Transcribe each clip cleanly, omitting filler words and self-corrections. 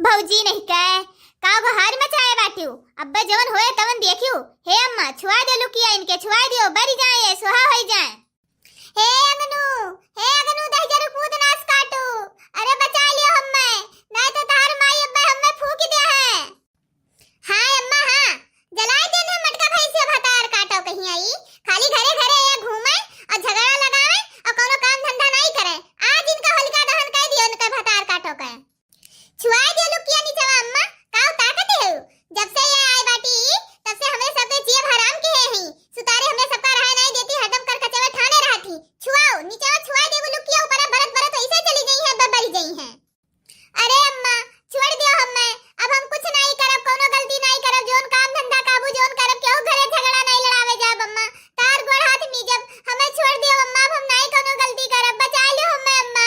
भौजी नहीं कहे का बहार मचाए बाटू अब्बा जवन होए तवन देखियो। हे अम्मा छुआ दे लुकिया इनके छुआ दियो बरी जाए सुहा होई जाए। हे अगनू दह जरू कूद नास काटू। अरे बचा लियो हम्मे नहीं तो तार माई अब्बा हम्मे फूक दे है। हां अम्मा हां जलाए देने मटका भाई से भतार काटो कहीं आई खाली घरे घरे ये घूमे और झगड़ा लगावे और कोनो काम धंधा नहीं करे। आज इनका होलिका दहन कह दियो उनका भतार काटो कहे छुआ दे लुकिया नीचवा अम्मा काऊ ताकत है। जब से ये आए बाटी तब से हमें सबके जीव हराम के हैं सुतारे हमें सबका रहा नहीं देती हरदम कर कचवे ठाने रहती। छुआओ नीचवा छुआ दे वो लुकिया ऊपर भरत भरत ऐसे चली गई है बबरी गई है। अरे अम्मा छोड़ दियो हमें अब हम कुछ नहीं करब कोनो गलती नहीं करब जोन काम धंधा काबू जोन करब केहू घरे झगड़ा नहीं लड़ावे जाब अम्मा तार गोड़ हाथ मीजब हमें छोड़ दियो अम्मा हम नहीं कोनो गलती करब बचा लियो हमें अम्मा।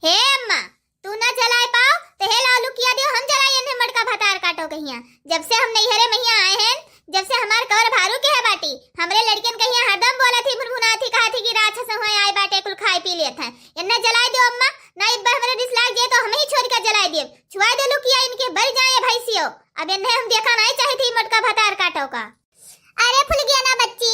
हे अम्मा तू ना जलाए पाओ तो हे लालू किया दियो हम जलाए इन्हें मटका भतार काटो कहिया। जब से हम नैहरे मैया आए हैं जब से हमार कवर भारू के है बाटी हमरे लड़कन कहिया हरदम बोला थी भुनभुना थी कहा थी कि राक्षस होए आए बाटे कुल खाई पी लिए थे इन्हें जलाए दियो अम्मा ना एक बार हमारे डिसलाइक दिए तो हमें ही छोड़ कर जलाए दिए छुआ दे लू किया इनके बर जाए भैंसियो। अब इन्हें हम देखा नहीं चाहती थी मटका भतार काटो का। अरे फुल गया ना बच्ची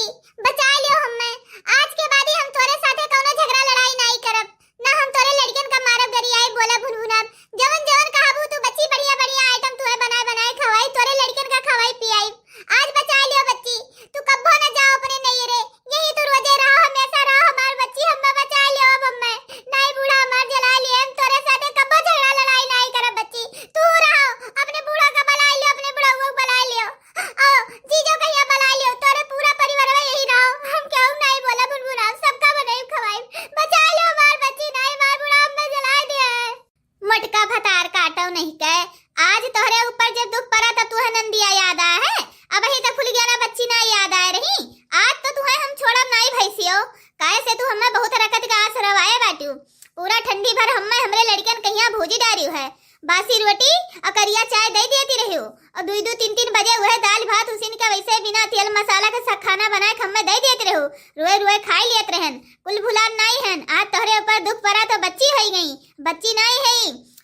बचा लियो हमें आज के बाद ही हम तोरे साथे कोनो झगड़ा लड़ाई नहीं करब ना हम तोरे लड़कन का मारब गरियाई बोला भुनभुना जवन जवन कहबू तू बच्ची बढ़िया बढ़िया आइटम तुहे बनाए बनाए खवाई तोरे लड़कन का खवाई पियाई। आज बचा लियो बच्ची तू कब्बो न जाओ अपने नैहरे यही तो रोजे रहो हमेशा रहो हमार बच्ची हम्मा बचा लियो अब हमें नहीं बूढ़ा हमार जला लिए हम तोरे साथे कब्बो झगड़ा लड़ाई नहीं करब बच्ची तू रहो अपने बूढ़ा का बला लियो अपने बूढ़ा को बला लियो आओ जीजो कहिया बला लियो तोरे पूरा परिवार यही रहो हम क्यों नहीं बोला बुनबुना सबका बनाई खवाई बचा लियो हमार बच्ची नहीं मार बूढ़ा हमें जला दिया है। मटका भतार काटो नहीं कहे आज तोहरे ऊपर जब दुख पड़ा तब तुहे नंदिया याद आया है अब ही तक फुल गया ना बच्ची ना याद आए रही आज तो तुहे हम छोड़ब नहीं भैसियो काहे से तू हमें बहुत रकत का आस रवाए बाटू पूरा ठंडी भर हमें हमरे लड़कन कहिया भूजी डारियो है बासी रोटी और करिया चाय दे देती रहियो और दो दो तीन तीन बजे वह दाल भात उसी का वैसे बिना तेल मसाला का खाना बनाए हमें दे देते रहो रोए रोए खाई लेत रहन कुल भुलान नहीं हन आज तोहरे ऊपर दुख पड़ा तो बच्ची है गई बच्ची नहीं है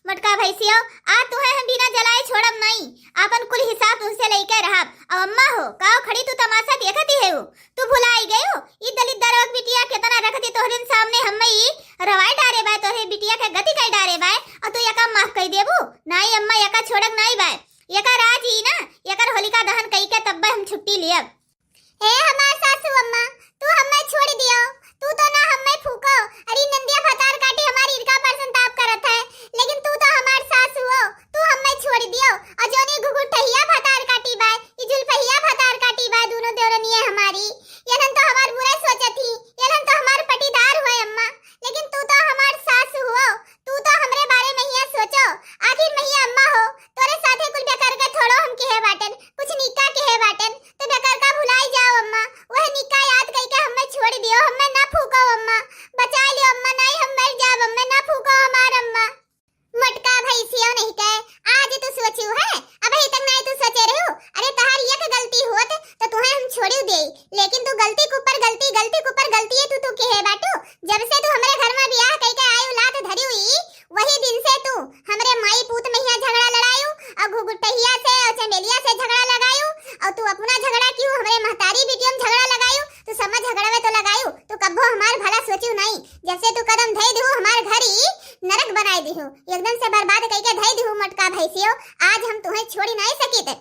मटका भैसियो आज तुहे हम बिना जलाए छोड़ब नहीं अपन कुल हिसाब तुझसे लेके रहब। अब अम्मा हो काओ खड़ी तू तमाशा देखती है वो तू भुलाई गई हो ई दलित दरवक बिटिया केतना रखती तोहरे सामने हम्मे ई रवाई डारे बाय तोहरे बिटिया के गति कई डारे बाय और तू यका माफ कई देबू नहीं अम्मा यका छोड़क नहीं बाय यका राज ही ना यकर होलिका दहन कई के तब हम छुट्टी लियब। ए हमार सासू अम्मा तू हमें छोड़ दियो तू तो ना हमें फूको अरे नंदिया भतार काटी हमारी इनका परसन ताप करत है लेकिन तू तो हमार सासू हो तू हमें छोड़ दियो और जोनी घुघुटहिया भतार काटी बाय ई जुलफहिया भतार काटी बाय दोनों देवरनिए हमारी यलन तो हमार बुरे सोचती यलन तो हमार पटीदार हुए अम्मा लेकिन तू तो हमार सासू हो तू तो हमरे बारे में ही सोचो आखिर मैया अम्मा हो तोरे साथे कुल बेकार का थोड़ो हम के है बाटन कुछ निका के है बाटन तो बेकार का भुलाई जाओ अम्मा वह निका याद कई के हमें छोड़ दियो हमें ना फूको अम्मा बचा लियो अम्मा नहीं हम मर जाब हमें ना फूको हमार अम्मा। मटका भैसियो नहीं कहे आज तू सोचियो है अब ही तक नहीं तू सोचे रहो अरे तहार ये का गलती होत तो तुहे हम छोड़ियो दे लेकिन तू गलती के ऊपर गलती गलती के ऊपर गलती है तू के है बाटू जब से तू हमारे घर में ब्याह कई के आयु लात धरी हुई वही दिन से तू हमरे माई पूत में ही झगड़ा लड़ायू और घुघुटहिया से और चमेलिया से झगड़ा लगायू और तू अपना झगड़ा क्यों हमरे महतारी बिटिया में झगड़ा लगायू तू समझ झगड़ा में तो लगायू तू कब्बो हमार भला सोचियो नहीं जब से तू कदम धई दिहु हमार घर ही नरक बनाई दिहु एकदम से बर्बाद कई के धई दिहु मटका भैसियो आज हम तुहे छोड़ी नहीं सकीते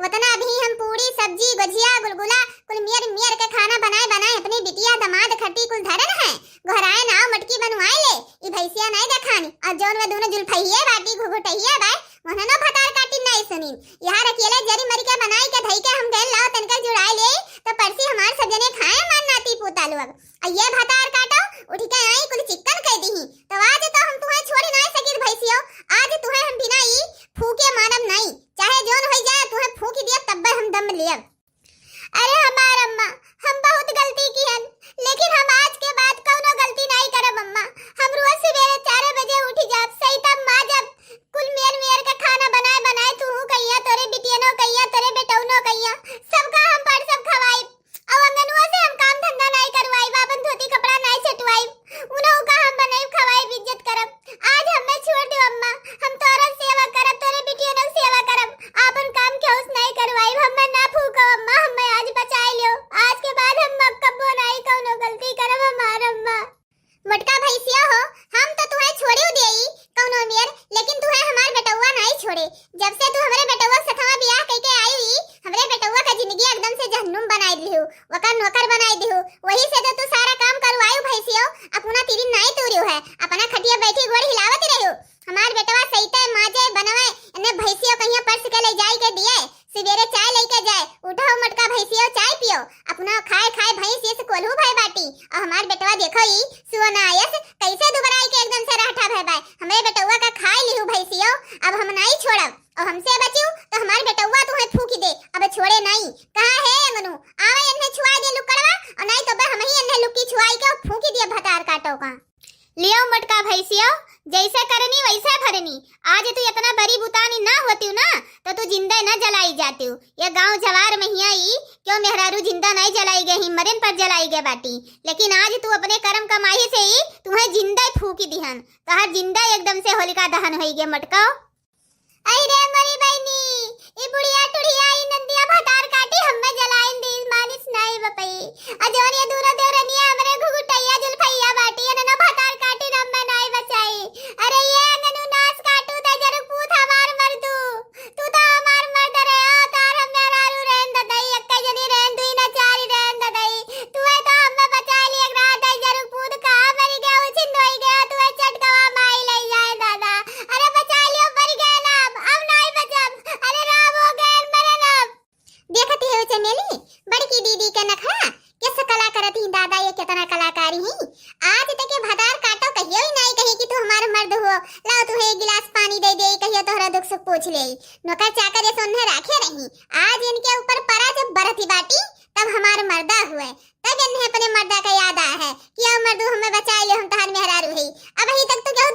वतना अभी हम पूरी सब्जी गुजिया गुलगुला कुल मियर मियर के खाना बनाए बनाए अपनी बिटिया दमाद खट्टी कुल धरन है घराए नाव मटकी बनवाए ले ई भैसिया नहीं देखानी और जोन में दोनों जुलफहिए बाटी घुघुटहिए बाय वहनो भतार काटी नहीं सुनी यहाँ अकेले जरी मरी के बनाई के धई के हम गए लाओ तनका जुड़ाए ले तो परसी हमार सब जने खाए मान नाती पोता लोग और ये भतार काटो उठ के आई कुल चिकन कह दी तो आज तो हम तुहे छोड़ नहीं सकी भैसियो आज तुहे हम बिना ई फूके मानब नहीं चाहे जोन हो जाए तुहे फूक दिया तब हम दम लियब। अरे हमार अम्मा हम बहुत गलती की हन लेकिन हम आज के बाद कोनो गलती नहीं करब अम्मा हम रोज सवेरे 4 बजे उठ जाब सही तब मां जब कुल मेर मेर का खाना बनाए बनाए तू कहिया तोरे बिटियनो कहिया तोरे बेटौनो कहिया सबका हम पर सब खवाई और अंगनवा से हम काम धंधा नहीं करवाई बाबन धोती कपड़ा नहीं अपना तिरी नहीं तोरियो है, अपना खटिया बैठी गोड़ हिलावत रहियो। हमार बेटवा सहीते माजे बनवे ने भैंसियो कहिया पर्स के ले जाई के दिए, सवेरे चाय लेके जाए, उठाओ मटका भैंसियो चाय पियो, अपना खाए खाए भैंस ये से कोल्हू भाई बाटी। और हमार बेटवा देखो ई सुवना आयस कैसे दुबराई के एकदम से रहठा भाई भाई। हमें बेटवा का खाए लिहु भैंसियो, अब हम नहीं छोड़ब, और हमसे बचियो तो हमार बेटवा तुम्हें फूकी दे, अब छोड़े नहीं। कहां है अंगनू, आवे इन्हें छुआ दे लुकड़वा, और नहीं तो बे हम ही इन्हें लुक्की छुआई के फूकी दिए भतार काटो का। लियो मटका भैंसियो, जैसे करनी वैसे भरनी। आज तू इतना बड़ी बुतानी ना होती ना तो तू जिंदा न जलाई जाती। ये गांव जवार में ही आई क्यों मेहरारू जिंदा नहीं जलाई गई, मरन पर जलाई गए बाटी। लेकिन आज तू अपने कर्म कमाई से ही तुम्हें जिंदा फूकी दिहन, तो हर जिंदा एकदम से होलिका दहन होई गे मटका। अरे मरी बहनी, ई बुढ़िया टुढ़िया ई नंदिया भतार काटी हमें जलाइन दी मानिस नहीं बपई। अजोन ये दूर देवरनिया हमरे घुघुटैया जुलफैया बाटी न भतार काटी न मैं नहीं बचाई। अरे ये अंगनु नास काटू दे जरु पूत हमार मर्दू, तू तो हमार मर्द रे आ तार हम मेहरारू रहन ददई, अक्के जनी रहन दुई न चारी रहन ददई। तू है तो हमें बचा ली एक रात दई जरु पूत का मरी गया उछिन होई गया, तू है चटकवा माई ले जाए दादा। अरे बचा लियो मर गया ना, अब नहीं बचब। अरे राम हो गए मरे ना। देखती है चमेली बड़की दीदी के नखरा कैसे कला करत ही दादा, ये कितना कलाकारी ही। आज तक के भदार काटो कहियो ही नहीं कही कि तू हमार मर्द हो, लाओ तू एक गिलास पानी दे दे, कहियो तोहरा दुख सुख पूछ ले। नौकर चाकर ये सोने राखे रही, आज इनके ऊपर परा जब बरती बाटी तब हमार मर्दा हुए, तब इन्हें अपने मर्दा का याद आया है कि अब मर्दू हमें बचा ले, हम तहार मेहरारू है। अब अभी तक तो क्यों